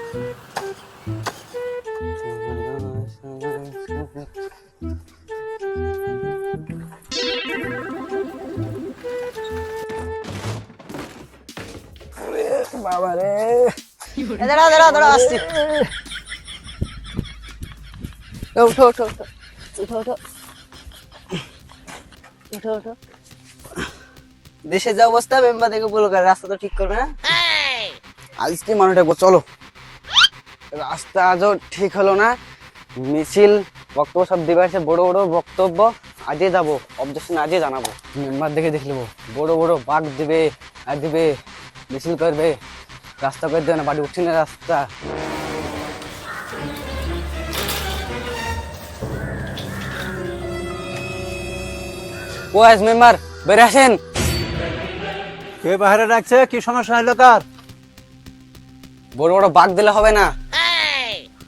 বাবা রে, দাঁড়া দাঁড়া দাঁড়া, আসছি। উঠো উঠো উঠো উঠো উঠো উঠো উঠো। দেশের যে অবস্থা, মেম্বার দেখে বলো, রাস্তা তো ঠিক করবে না। আজকে মানুষ ডাকবো, চলো। রাস্তা আজও ঠিক হলো না, মিছিল বক্তব্য সব দিবে আছে, বড় বড় বক্তব্য। আজকে যাবো, অবজেকশন আজকে জানাবো। মেম্বার দেখে দেখে নেবো, বড় বড় বাঘ দিবে আর দিবে, মিছিল করবে, রাস্তা করে দেবে না, বাড়ি উঠছে না রাস্তা। ওয়াইজ মেম্বার বের আসেন। কে বাইরে রাখছে? কি সমস্যা হলো কার? বড় বড় বাঘ দিলে হবে না,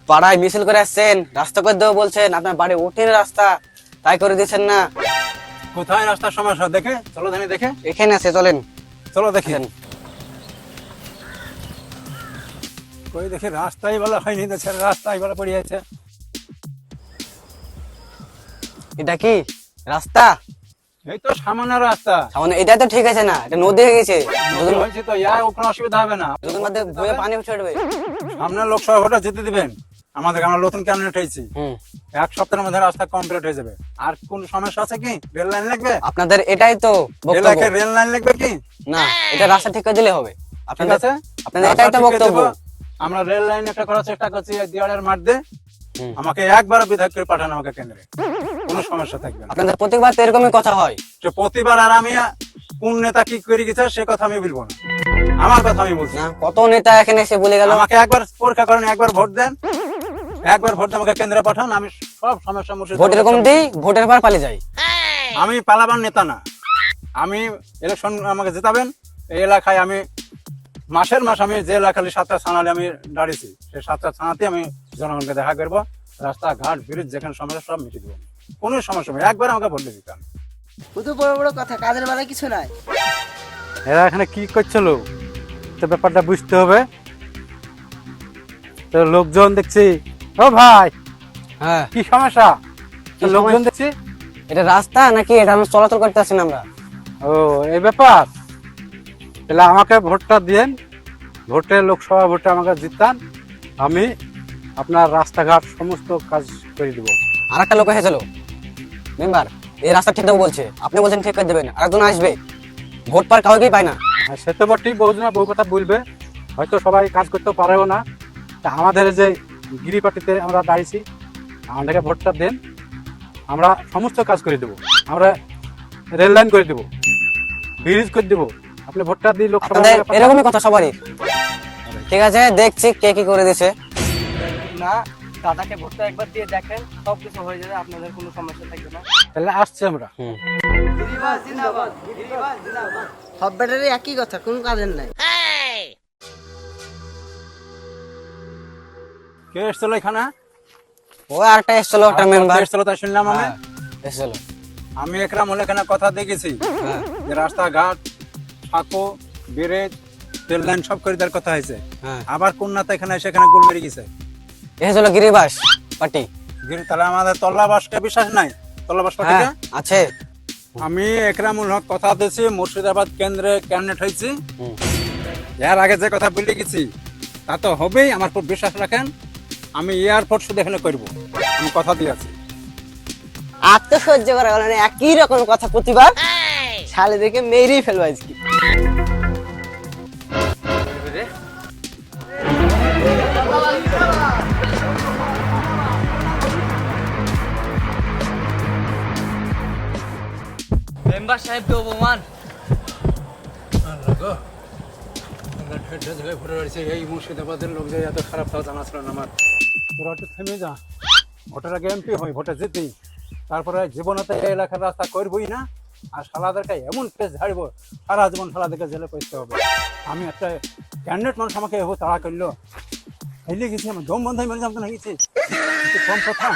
পাড়ায় মিছিল করে আসছেন, রাস্তা করে দেবো বলছেন, আপনার বাড়ি উঠে রাস্তা তাই করে দিচ্ছেন না। কোথায় রাস্তার সমস্যা? দেখে চলো, জানি দেখে। এখানে আছে, চলেন। চলো দেখি। কই দেখি রাস্তাই বলা হয়নি, দেশের রাস্তাই বলা পড়ে আছে। এটা কি রাস্তা? এই তো সামান্য রাস্তা। সামনে এটা তো ঠিক আছে না, এটা নদী হয়ে গেছে। নদী হয়েছে তো, ইয়ার কোনো অসুবিধা হবে না। নদীর মধ্যে বয়ে পানি উঠে উঠবে। সামনে লোকসভা ভোটে জিতে দিবেন আমাদের, আমরা নতুন ক্যাবিনেট হয়েছি। এক সপ্তাহের মধ্যে রাস্তা কমপ্লিট হয়ে যাবে। আর কোন সমস্যা আছে কি? রেল লাইন লাগবে আপনাদের? এটাই তো বক্তব্য। এলাকায় রেল লাইন লাগবে কি? না, এটা রাস্তা ঠিক করে দিলে হবে। ঠিক আছে, আপনাদের এটাই তো বক্তব্য। আমরা রেল লাইন একটা করার চেষ্টা করছি, দিয়াড়ের মাঠ দিয়ে। আমাকে একবার বিধায়ক করে পাঠানো, আমাকে কেন্দ্রে, কোনো সমস্যা থাকবে না। আপনাদের প্রতিবার তো এরকমই কথা হয়। প্রতিবার। আর আমি কোন নেতা কি করে গেছে সে কথা আমি বলবো না, আমার কথা আমি বলছি। না, কত নেতা এখানে এসে বলে গেল। আমাকে একবার পরীক্ষা করেন, একবার ভোট দেন, একবার ভোট দিয়ে আমাকে কেন্দ্রে পাঠান, আমি সব সমস্যা ভোট এরকম দিই, ভোটের পর পালিয়ে যাই। আমি পালাবার নেতা না। আমি ইলেকশন আমাকে জেতাবেন, এই এলাকায় আমি মাসের মাস আমি যে এলাকায় 7টা থানালে আমি দাঁড়িয়েছি, সেই 7টা থানাতে আমি জনগণকে দেখা করবো, রাস্তাঘাট ব্রিজ যেখানে সমস্যা সব মিটিয়ে দেবো, কোনো সমস্যা নেই। একবার আমাকে ভোট দিতাম। শুধু বড় বড় কথা, কাজের বেলায় কিছু নাই। এরা এখানে কি করছিল তো ব্যাপারটা বুঝতে হবে। তো লোকজন দেখছি, ও ভাই হ্যাঁ, কি সমস্যা? লোকজন দেখছি, এটা রাস্তা নাকি এটা আমরা চলাচল করতে আসছি না আমরা? ও এই ব্যাপার। তাহলে আমাকে ভোটটা দিয়েন, ভোটে লোকসভা ভোটে আমাকে জিতান, আমি আপনার রাস্তাঘাট সমস্ত কাজ করে দিব। আর একটা লোক এসেছিল মেম্বার, এই রাস্তা ঠিক দেবো বলছে, আপনি বলছেন ঠিক করে দেবেন, আরেকজন আসবে, ভোট পার কাউকেই পায় না। সে তো ঠিক, বহুজন বহু কথা বলবে, হয়তো সবাই কাজ করতে পারেও না। তা আমাদের যে গিরিপাটিতে আমরা দাঁড়িয়েছি, আমাদেরকে ভোটটা দেন, আমরা সমস্ত কাজ করে দেবো। আমরা রেল লাইন করে দেবো, ব্রিজ করে দেবো, আপনি ভোটটা দিয়ে লোকসভা। এরকমই কথা সবারই। ঠিক আছে, দেখছি কে কি করে দিছে। না, দাদাকে ভোটটা একবার দিয়ে দেখেন, সবকিছু হয়ে যাবে, আপনাদের কোনো সমস্যা থাকবে না। তাহলে আসছি আমরা। সব ব্যাটারি একই কথা, কোনো কাজের নাই। কে এসছিল এখানে? ও আরেকটা এসেছিল, একটা মেম্বার এসছিল, তাই শুনলাম আমি। এসেছিল। আমি একরাম হলে এখানে কথা দেখেছি যে রাস্তাঘাট, ফাঁকো, ব্রিজ, রেল লাইন সব করে দেওয়ার কথা হয়েছে। আবার কোন নেতা এখানে এসে এখানে গোল মেরে গেছে? এসেছিল গিরিবাস পার্টি। তাহলে আমাদের তল্লাবাসকে বিশ্বাস নাই? তল্লাবাস পার্টিকে আছে। আমি একরামুল হক কথা দিয়েছি, মুর্শিদাবাদ কেন্দ্রে ক্যান্ডিডেট হয়েছি। এর আগে যে কথা বলে গেছি তা তো হবেই, আমার খুব বিশ্বাস রাখেন। আমি এয়ারপোর্ট শুধু এখানে করবো, আমি কথা দিয়েছি। আর তো সহ্য করা গেল না, একই রকম কথা প্রতিবার, শালে দেখে মেরেই ফেলবো আজকে। মেম্বার সাহেবকে অপমান। এই মুর্শিদাবাদের লোক যে এত খারাপ তাও জানা ছিল না আমার। তোরা একটু থেমে যা, ভোটের আগে এমপি হই, ভোটে জিতেই, তারপরে জীবনেতে এই এলাকার রাস্তা করবই না। আর শালাদেরকে এমন কেস ঝাড়বো, সারা জীবন শালাদেরকে জেলে পড়তে হবে। আমি একটা ক্যান্ডিডেট মানুষ, আমাকে তাড়া করলো, হেলে গেছি, আমার দম বন্ধ হয়ে মেরে যাবো না গেছি, কম কথা।